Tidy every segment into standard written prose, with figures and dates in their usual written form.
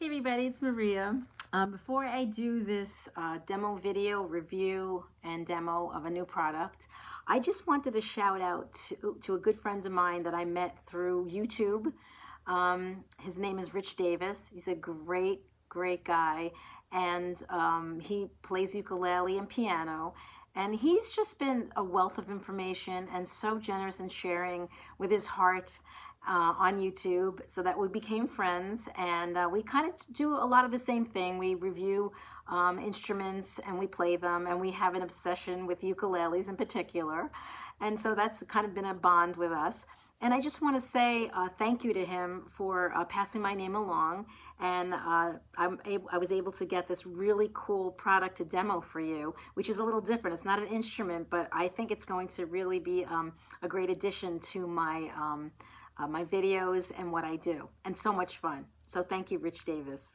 Hey everybody, it's Maria. Before I do this demo video review and demo of a new product, I just wanted to shout out to a good friend of mine that I met through YouTube. His name is Rich Davis. He's a great guy, and he plays ukulele and piano. And he's just been a wealth of information and so generous in sharing with his heart on YouTube, so that we became friends, and we kind of do a lot of the same thing. We review instruments and we play them, and we have an obsession with ukuleles in particular, and so that's kind of been a bond with us. And I just want to say thank you to him for passing my name along, and I was able to get this really cool product to demo for you, which is a little different. It's not an instrument, but I think it's going to really be a great addition to my videos and what I do, and so much fun. So thank you, Rich Davis.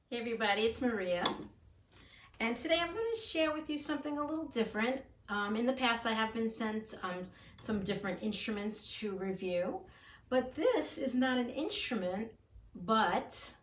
Hey everybody, it's Maria, and today I'm going to share with you something a little different. In the past I have been sent some different instruments to review, but this is not an instrument, but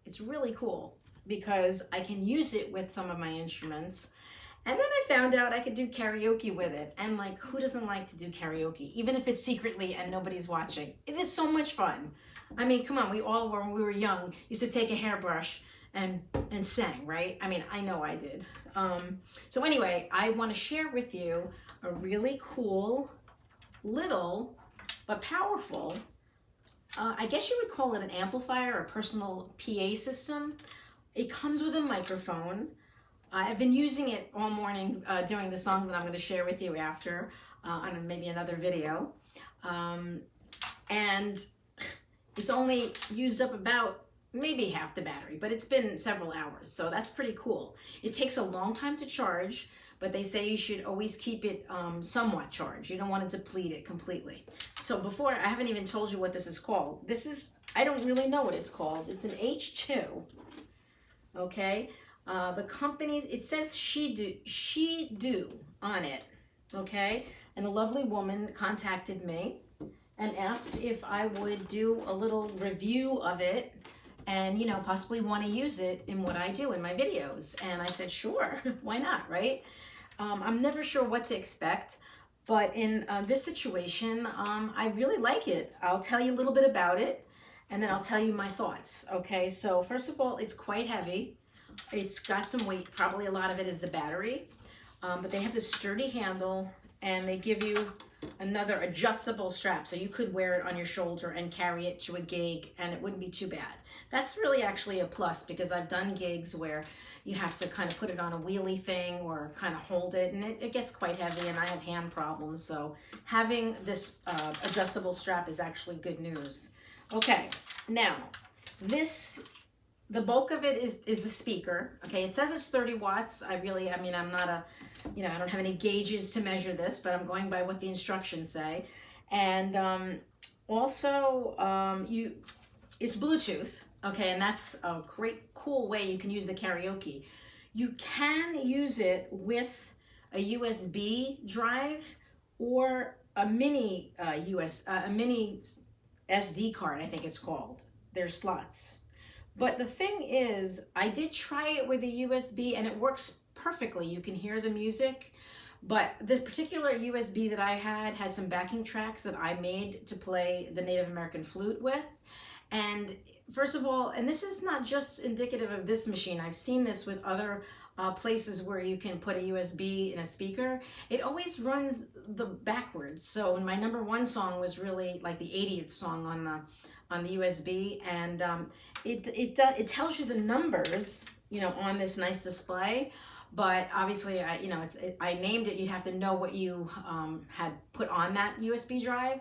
it's really cool because I can use it with some of my instruments. And then I found out I could do karaoke with it. And like, who doesn't like to do karaoke? Even if it's secretly and nobody's watching. It is so much fun. I mean, come on, we all were, when we were young, used to take a hairbrush and sang, right? I mean, I know I did. So anyway, I want to share with you a really cool, little, but powerful, I guess you would call it an amplifier, a personal PA system. It comes with a microphone. I've been using it all morning during the song that I'm going to share with you after on maybe another video. And it's only used up about maybe half the battery, but it's been several hours, so that's pretty cool. It takes a long time to charge, but they say you should always keep it somewhat charged. You don't want to deplete it completely. So before, I haven't even told you what this is called. This is, I don't really know what it's called. It's an H2, okay? The company's, it says she do on it, okay? And a lovely woman contacted me and asked if I would do a little review of it and, you know, possibly want to use it in what I do in my videos. And I said, sure, why not, right? I'm never sure what to expect, but in this situation, I really like it. I'll tell you a little bit about it, and then I'll tell you my thoughts, okay? So first of all, it's quite heavy. It's got some weight, probably a lot of it is the battery, but they have this sturdy handle, and they give you another adjustable strap, so you could wear it on your shoulder and carry it to a gig, and it wouldn't be too bad. That's really actually a plus, because I've done gigs where you have to kind of put it on a wheelie thing or kind of hold it, and it gets quite heavy, and I have hand problems, so having this adjustable strap is actually good news. Okay, now the bulk of it is the speaker. Okay, it says it's 30 watts. I'm not a, I don't have any gauges to measure this, but I'm going by what the instructions say. And also, it's Bluetooth. Okay, and that's a great, cool way you can use the karaoke. You can use it with a USB drive or a mini a mini SD card, I think it's called. There's slots. But the thing is, I did try it with a USB and it works perfectly. You can hear the music, but the particular USB that I had some backing tracks that I made to play the Native American Flute with. And first of all, and this is not just indicative of this machine, I've seen this with other places where you can put a USB in a speaker. It always runs the backwards. So in my #1 song was really like the 80th song on the USB, and it tells you the numbers, on this nice display. But obviously, I named it. You'd have to know what you had put on that USB drive,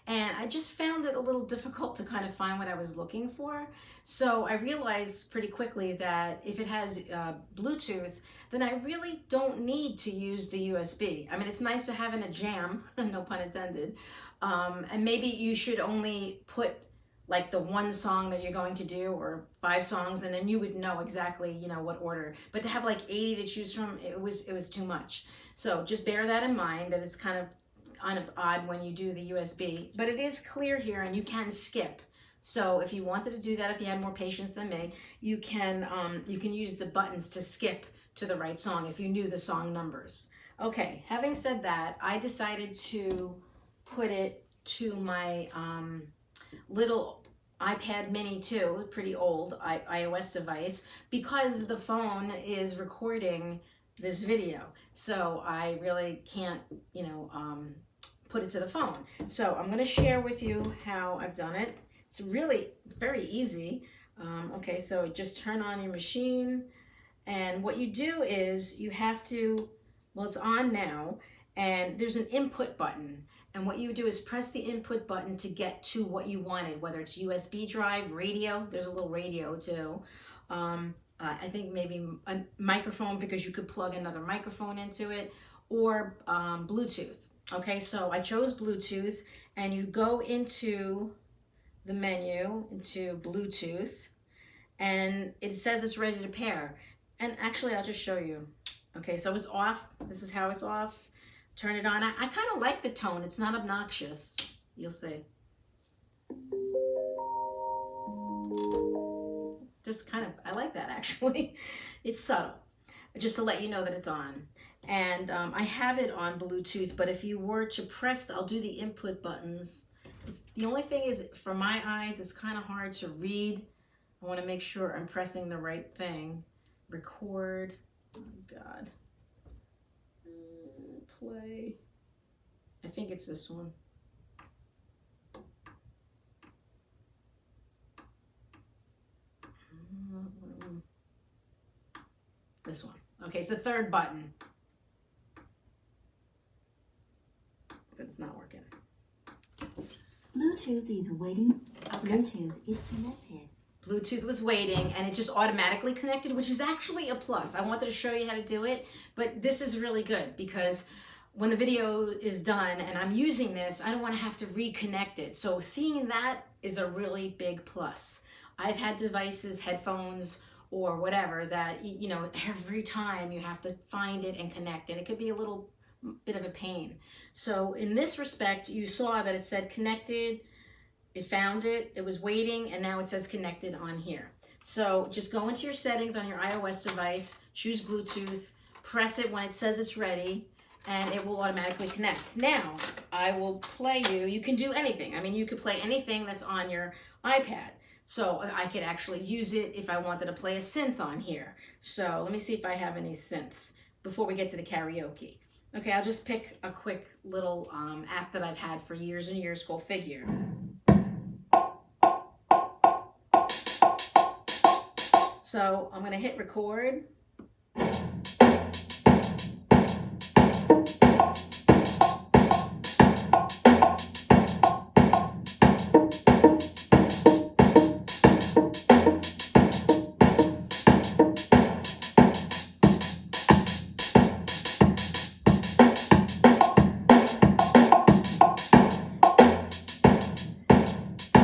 and I just found it a little difficult to kind of find what I was looking for. So I realized pretty quickly that if it has Bluetooth, then I really don't need to use the USB. I mean, it's nice to have in a jam, no pun intended, and maybe you should only put like the one song that you're going to do, or 5 songs, and then you would know exactly, what order. But to have like 80 to choose from, it was too much. So just bear that in mind, that it's kind of odd when you do the USB, but it is clear here, and you can skip So if you wanted to do that, if you had more patience than me, you can use the buttons to skip to the right song if you knew the song numbers. Okay, having said that, I decided to put it to my little iPad mini 2, pretty old iOS device, because the phone is recording this video. So I really can't, put it to the phone. So I'm going to share with you how I've done it. It's really very easy. Okay, so just turn on your machine, and what you do is you have to, well, it's on now, and there's an input button. And what you do is press the input button to get to what you wanted, whether it's USB drive, radio, there's a little radio too. I think maybe a microphone, because you could plug another microphone into it, or Bluetooth. Okay, so I chose Bluetooth, and you go into the menu, into Bluetooth, and it says it's ready to pair. And actually, I'll just show you. Okay, so it's off. This is how it's off. Turn it on. I kind of like the tone. It's not obnoxious. You'll see. Just kind of, I like that actually. It's subtle, just to let you know that it's on. And I have it on Bluetooth, but if you were to press, I'll do the input buttons. The only thing is, for my eyes, it's kind of hard to read. I want to make sure I'm pressing the right thing. Record. Oh God. Play. I think it's this one. This one. Okay, it's the third button. But it's not working. Bluetooth is waiting. Okay. Bluetooth is connected. Bluetooth was waiting, and it just automatically connected, which is actually a plus. I wanted to show you how to do it, but this is really good, because when the video is done and I'm using this, I don't want to have to reconnect it. So seeing that is a really big plus. I've had devices, headphones, or whatever, that, every time you have to find it and connect it. It could be a little bit of a pain. So in this respect, you saw that it said connected. It found it, it was waiting, and now it says connected on here. So just go into your settings on your iOS device, choose Bluetooth, press it when it says it's ready, and it will automatically connect. Now, I will play you can do anything. I mean, you could play anything that's on your iPad. So I could actually use it if I wanted to play a synth on here. So let me see if I have any synths before we get to the karaoke. Okay, I'll just pick a quick little app that I've had for years and years called Figure. So I'm going to hit record.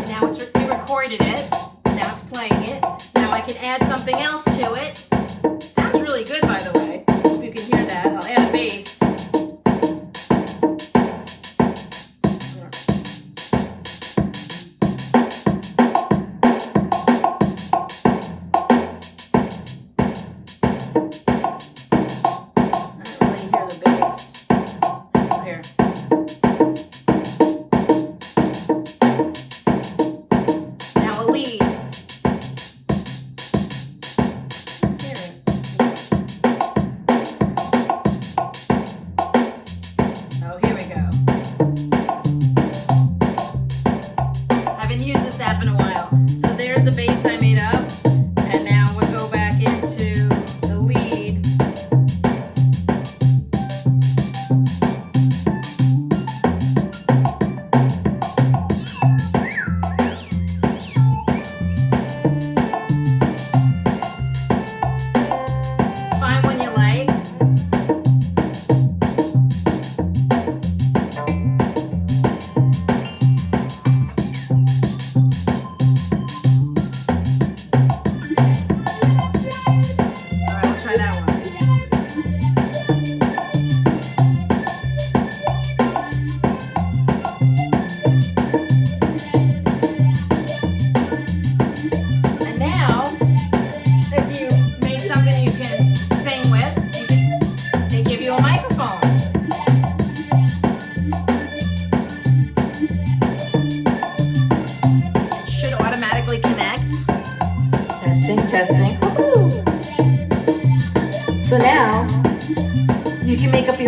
Now it's recorded it. Now it's playing it. Now I can add something else to it.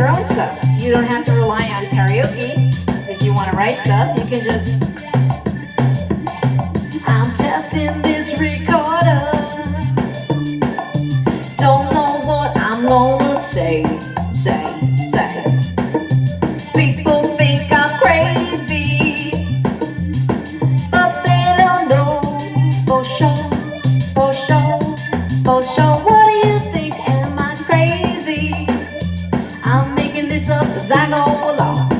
your own stuff. You don't have to rely on karaoke. If you want to write stuff, you can just, I'm testing this recorder. Don't know what I'm gonna say. People think I'm crazy, but they don't know for sure. What do you think? Am I crazy? I'm making this up as I go along,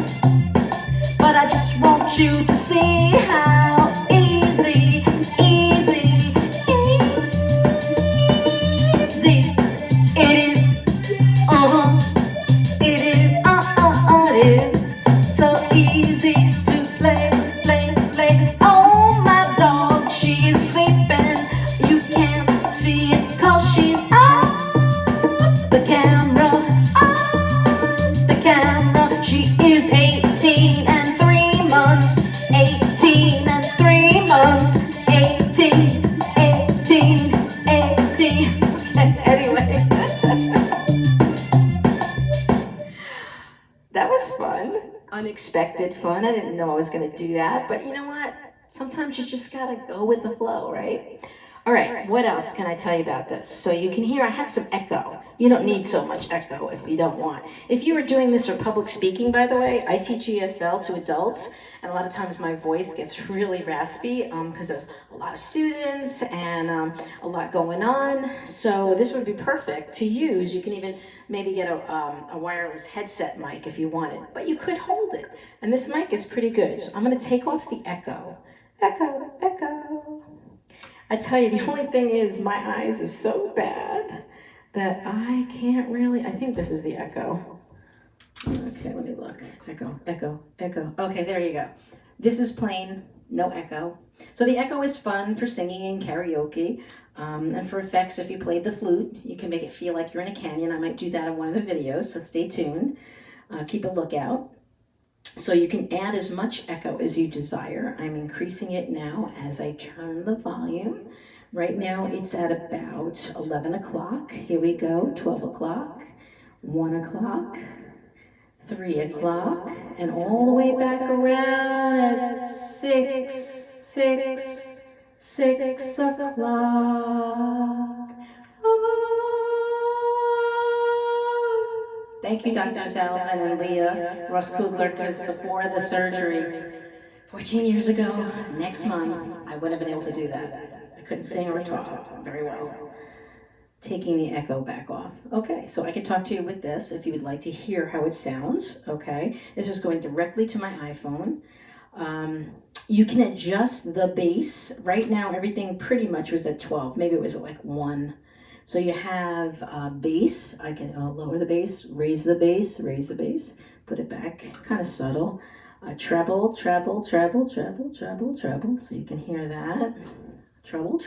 but I just want you to see how easy it is. It is so easy to play. Oh, my dog, she is sleeping. You can't see it 'cause she's off the camera. She is 18 and 3 months. 18 and 3 months. 18. Okay, anyway. That was fun. Unexpected fun. I didn't know I was going to do that. But you know what? Sometimes you just got to go with the flow, right? All right, what else can I tell you about this? So you can hear I have some echo. You don't need so much echo if you don't want. If you are doing this for public speaking, by the way, I teach ESL to adults, and a lot of times my voice gets really raspy because there's a lot of students and a lot going on. So this would be perfect to use. You can even maybe get a wireless headset mic if you wanted, but you could hold it. And this mic is pretty good. So I'm going to take off the echo. Echo. I tell you, the only thing is my eyes are so bad that I can't really, I think this is the echo. Okay, let me look. Echo. Okay, there you go. This is plain, no echo. So the echo is fun for singing in karaoke. And for effects, if you played the flute, you can make it feel like you're in a canyon. I might do that in one of the videos, so stay tuned. Keep a lookout. So you can add as much echo as you desire. I'm increasing it now as I turn the volume. Right now it's at about 11 o'clock. Here we go, 12 o'clock, 1 o'clock, 3 o'clock, and all the way back around at 6 o'clock. Thank you, Dr. Salvin and Leah Ross Kugler, because before the surgery, 14 years ago, next month, I wouldn't have been able to do that. I couldn't sing or talk very well. Taking the echo back off. Okay, so I can talk to you with this if you would like to hear how it sounds. Okay, this is going directly to my iPhone. You can adjust the bass. Right now, everything pretty much was at 12. Maybe it was at like 1. So you have bass. I can lower the bass, raise the bass, put it back, kind of subtle. Treble. So you can hear that. Treble.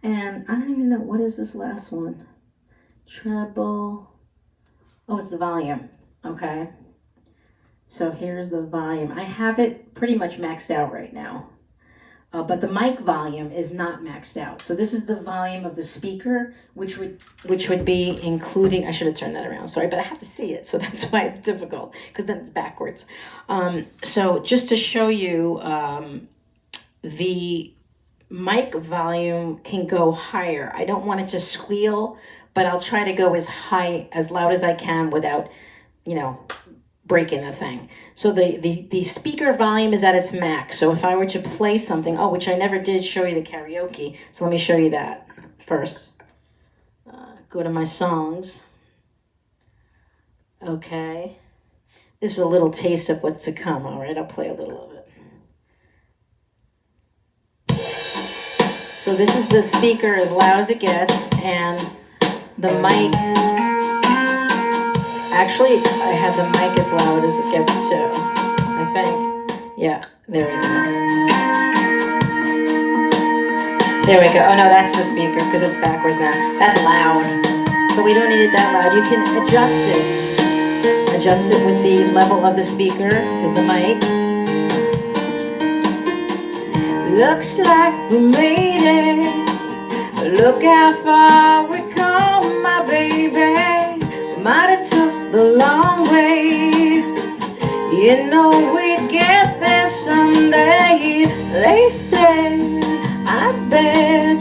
And I don't even know, what is this last one? Treble. Oh, it's the volume. Okay. So here's the volume. I have it pretty much maxed out right now. But the mic volume is not maxed out. So this is the volume of the speaker, which would be including, I should have turned that around, sorry, but I have to see it, so that's why it's difficult, because then it's backwards. So just to show you, the mic volume can go higher. I don't want it to squeal, but I'll try to go as high, as loud as I can without, breaking the thing. So the speaker volume is at its max. So if I were to play something, which I never did show you the karaoke, so let me show you that first. Go to my songs. Okay. This is a little taste of what's to come, all right? I'll play a little of it. So this is the speaker as loud as it gets, and the mic, actually, I have the mic as loud as it gets too, I think. Yeah, there we go. There we go. Oh no, that's the speaker because it's backwards now. That's loud. So we don't need it that loud. You can adjust it. Adjust it with the level of the speaker is the mic. Looks like we made it. Look how far we come, my baby. We might have took the long way. You know we'd get there someday. They say, I bet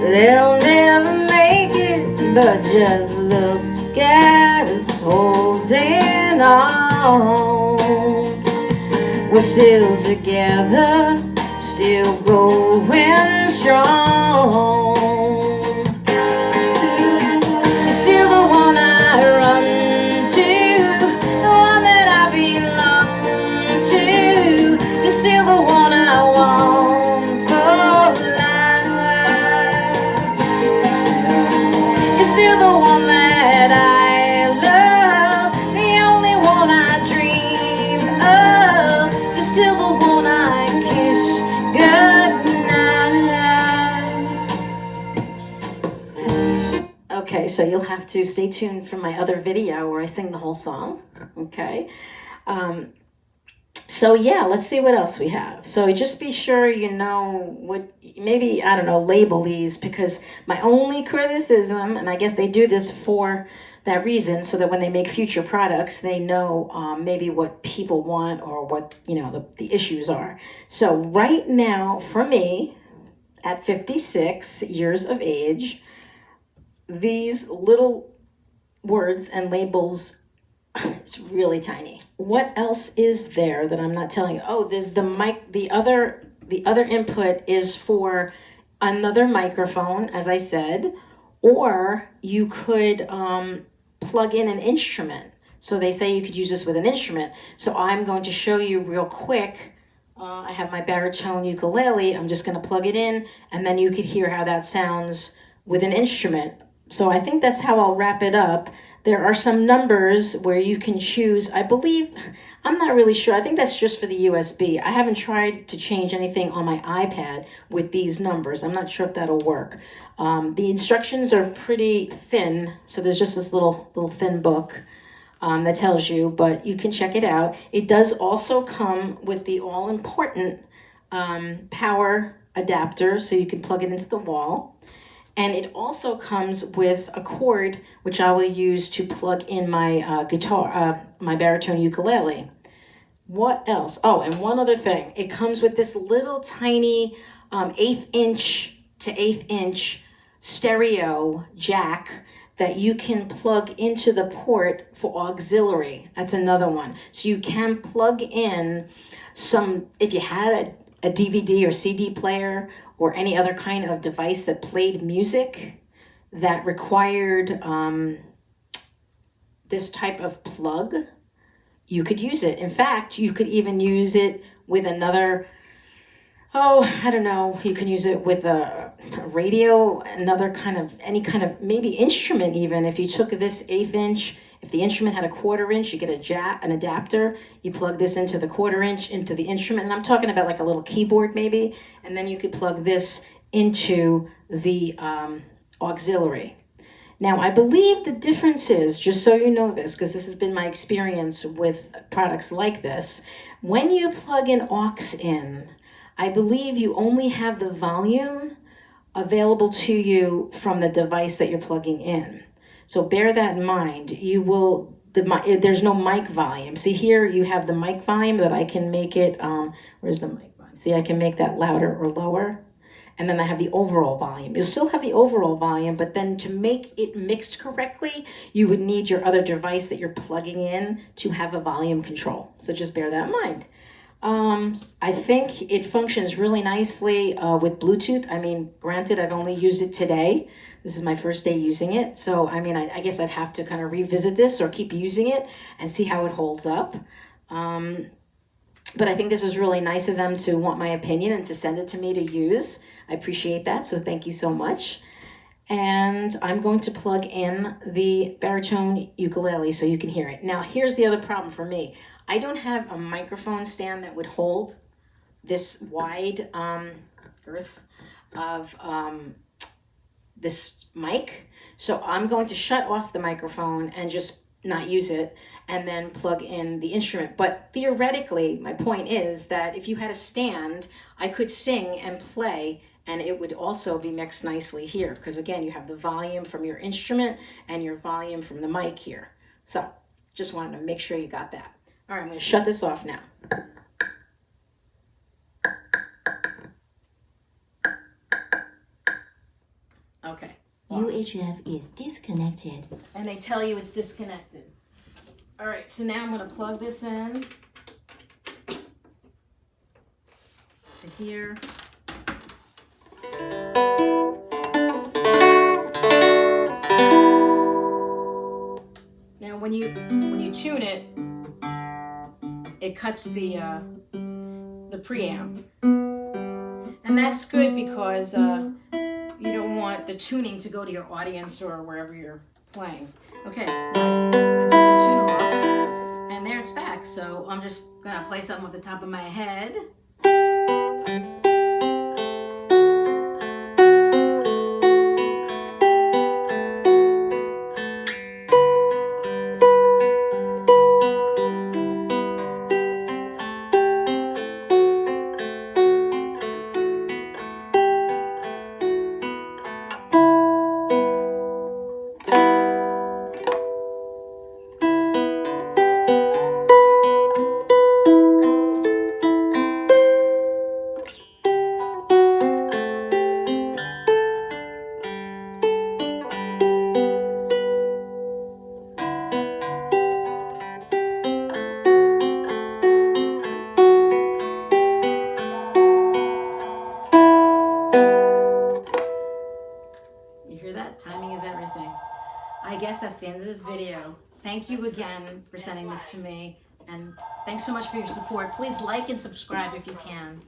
they'll never make it, but just look at us holding on. We're still together, still going strong. You're still the one I run to, the one that I belong to. You're still the one I want for life. You're still the one that I love, the only one I dream of. You're still the one I kiss goodnight. Okay, so you'll have to stay tuned for my other video where I sing the whole song. Okay. So yeah, let's see what else we have. So just be sure you know what, maybe, I don't know, label these, because my only criticism, and I guess they do this for that reason, so that when they make future products, they know maybe what people want or what, you know, the issues are. So right now, for me, at 56 years of age, these little words and labels, it's really tiny. What else is there that I'm not telling you? Oh, there's the mic. The other input is for another microphone, as I said, or you could plug in an instrument. So they say you could use this with an instrument. So I'm going to show you real quick. I have my baritone ukulele. I'm just going to plug it in, and then you could hear how that sounds with an instrument. So I think that's how I'll wrap it up. There are some numbers where you can choose, I believe, I'm not really sure. I think that's just for the USB. I haven't tried to change anything on my iPad with these numbers. I'm not sure if that'll work. The instructions are pretty thin, so there's just this little thin book that tells you, but you can check it out. It does also come with the all-important power adapter, so you can plug it into the wall. And it also comes with a cord, which I will use to plug in my guitar, my baritone ukulele. What else? Oh, and one other thing. It comes with this little tiny 1/8 inch to 1/8 inch stereo jack that you can plug into the port for auxiliary. That's another one. So you can plug in some, if you had a DVD or CD player or any other kind of device that played music that required this type of plug, you could use it. In fact, you could even use it with another, I don't know, you can use it with a radio, another kind of, any kind of, maybe instrument even. If you took this 1/8 inch, if the instrument had a 1/4 inch, you get an adapter, you plug this into the 1/4 inch into the instrument, and I'm talking about like a little keyboard maybe, and then you could plug this into the auxiliary. Now, I believe the difference is, just so you know this, because this has been my experience with products like this, when you plug an aux in, I believe you only have the volume available to you from the device that you're plugging in. So bear that in mind. You will, there's no mic volume. See here, you have the mic volume that I can make it, where's the mic volume? See, I can make that louder or lower. And then I have the overall volume. You'll still have the overall volume, but then to make it mixed correctly, you would need your other device that you're plugging in to have a volume control. So just bear that in mind. I think it functions really nicely with Bluetooth. I mean, granted, I've only used it today. This is my first day using it. So, I mean, I guess I'd have to kind of revisit this or keep using it and see how it holds up. But I think this is really nice of them to want my opinion and to send it to me to use. I appreciate that, so thank you so much. And I'm going to plug in the baritone ukulele so you can hear it. Now, here's the other problem for me. I don't have a microphone stand that would hold this wide girth of this mic. So I'm going to shut off the microphone and just not use it and then plug in the instrument. But theoretically, my point is that if you had a stand, I could sing and play and it would also be mixed nicely here. Because again, you have the volume from your instrument and your volume from the mic here. So Just wanted to make sure you got that. All right, I'm going to shut this off now. Okay. UHF is disconnected. And they tell you it's disconnected. All right, so now I'm going to plug this in to here. Now when you tune it, it cuts the preamp. And that's good because you don't want the tuning to go to your audience or wherever you're playing. Okay, now I took the tuner off, and there it's back. So I'm just gonna play something off the top of my head. Timing is everything. I guess that's the end of this video. Thank you again for sending this to me, and thanks so much for your support. Please like and subscribe if you can.